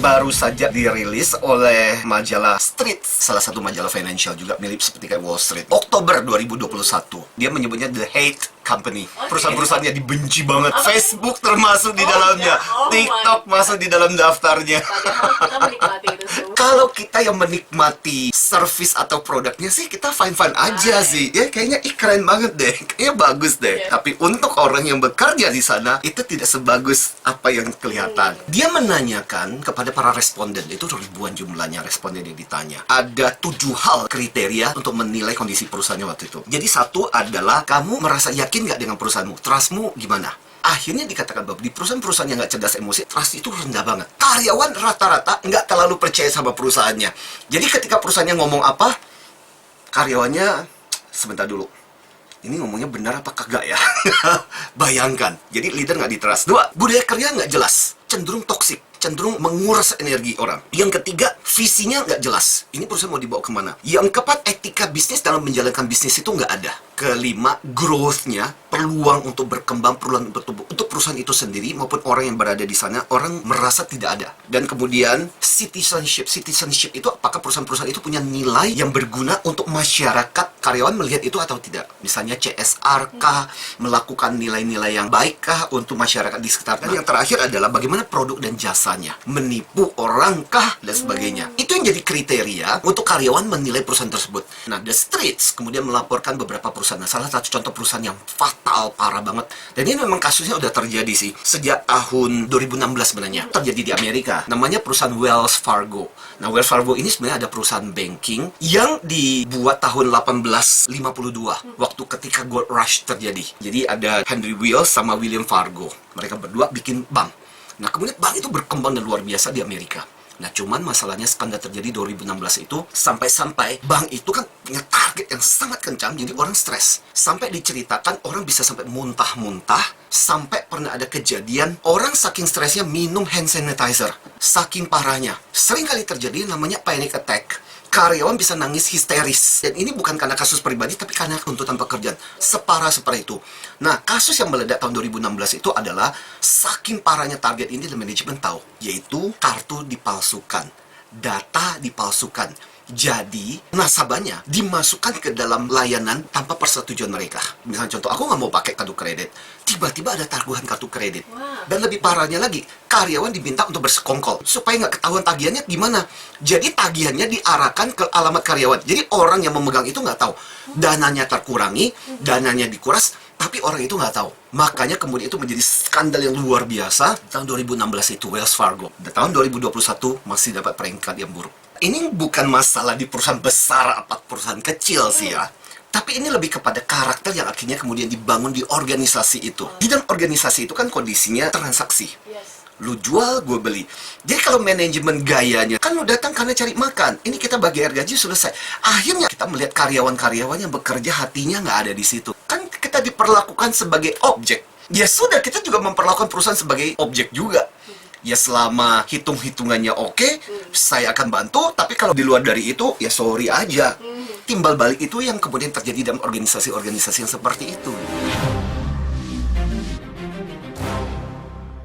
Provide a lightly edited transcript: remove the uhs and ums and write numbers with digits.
baru saja dirilis oleh majalah Street, salah satu majalah financial juga, mirip seperti kayak Wall Street. Oktober 2021, dia menyebutnya The Hate Company. Perusahaan-perusahaannya dibenci banget. Facebook termasuk di dalamnya. TikTok masuk di dalam daftarnya. Kita menikmati itu semua. Kalau kita yang menikmati service atau produknya sih, kita fine-fine aja sih. Ya kayaknya keren banget deh. Kayaknya bagus deh. Tapi untuk orang yang bekerja di sana, itu tidak sebagus apa yang kelihatan. Dia menanyakan kepada para responden, itu ribuan jumlahnya responden yang ditanya. Ada 7 hal kriteria untuk menilai kondisi perusahaannya waktu itu. Jadi satu adalah, kamu merasa yakin nggak dengan perusahaanmu? Trustmu gimana? Akhirnya dikatakan bahwa di perusahaan-perusahaan yang nggak cerdas emosi, trust itu rendah banget. Karyawan rata-rata nggak terlalu percaya sama perusahaannya. Jadi ketika perusahaannya ngomong apa, karyawannya, sebentar dulu, ini ngomongnya benar apa kagak ya? Bayangkan, jadi leader nggak di-trust. 2, budaya kerja nggak jelas, cenderung toksik, cenderung menguras energi orang. Yang ketiga, visinya nggak jelas. Ini perusahaan mau dibawa kemana? Yang keempat, etika bisnis dalam menjalankan bisnis itu nggak ada. Kelima, growth-nya, peluang untuk berkembang, peluang untuk bertumbuh. Untuk perusahaan itu sendiri maupun orang yang berada di sana, orang merasa tidak ada. Dan kemudian, citizenship. Citizenship itu apakah perusahaan-perusahaan itu punya nilai yang berguna untuk masyarakat, karyawan melihat itu atau tidak. Misalnya CSR kah, melakukan nilai-nilai yang baik kah untuk masyarakat di sekitar. Dan yang terakhir adalah bagaimana produk dan jasanya. Menipu orang kah, dan sebagainya. Itu yang jadi kriteria untuk karyawan menilai perusahaan tersebut. Nah, The Streets kemudian melaporkan beberapa perusahaan. Nah, salah satu contoh perusahaan yang fatal, parah banget. Dan ini memang kasusnya udah terjadi sih. Sejak tahun 2016 sebenarnya. Terjadi di Amerika. Namanya perusahaan Wells Fargo. Nah, Wells Fargo ini sebenarnya ada perusahaan banking yang dibuat tahun 1852. Waktu ketika Gold Rush terjadi. Jadi ada Henry Wells sama William Fargo. Mereka berdua bikin bank. Nah, kemudian bank itu berkembang dan luar biasa di Amerika. Nah, cuman masalahnya skandal terjadi 2016 itu, sampai-sampai bank itu kan punya target yang sangat kencang, jadi orang stres. Sampai diceritakan orang bisa sampai muntah-muntah, sampai pernah ada kejadian orang saking stresnya minum hand sanitizer. Saking parahnya. Sering kali terjadi namanya panic attack. Karyawan bisa nangis histeris. Dan ini bukan karena kasus pribadi, tapi karena tuntutan pekerjaan. Separah itu. Nah, kasus yang meledak tahun 2016 itu adalah saking parahnya target ini, dan manajemen tahu. Yaitu kartu dipalsukan, data dipalsukan. Jadi, nasabahnya dimasukkan ke dalam layanan tanpa persetujuan mereka. Misalnya contoh, aku nggak mau pakai kartu kredit. Tiba-tiba ada tagihan kartu kredit. Dan lebih parahnya lagi, karyawan diminta untuk bersekongkol. Supaya nggak ketahuan tagihannya gimana. Jadi tagihannya diarahkan ke alamat karyawan. Jadi orang yang memegang itu nggak tahu. Dananya terkurangi, dananya dikuras, tapi orang itu nggak tahu. Makanya kemudian itu menjadi skandal yang luar biasa. Tahun 2016 itu Wells Fargo. Dan tahun 2021 masih dapat peringkat yang buruk. Ini bukan masalah di perusahaan besar atau perusahaan kecil sih ya. Tapi ini lebih kepada karakter yang akhirnya kemudian dibangun di organisasi itu. Di dalam organisasi itu kan kondisinya transaksi. Lu jual, gue beli. Jadi kalau manajemen gayanya, kan lu datang karena cari makan. Ini kita bagi air gaji, selesai. Akhirnya kita melihat karyawan-karyawan yang bekerja hatinya nggak ada di situ. Kan kita diperlakukan sebagai objek. Ya sudah, kita juga memperlakukan perusahaan sebagai objek juga. Ya selama hitung-hitungannya oke, saya akan bantu. Tapi kalau di luar dari itu, ya sorry aja. Timbal balik itu yang kemudian terjadi dalam organisasi-organisasi yang seperti itu.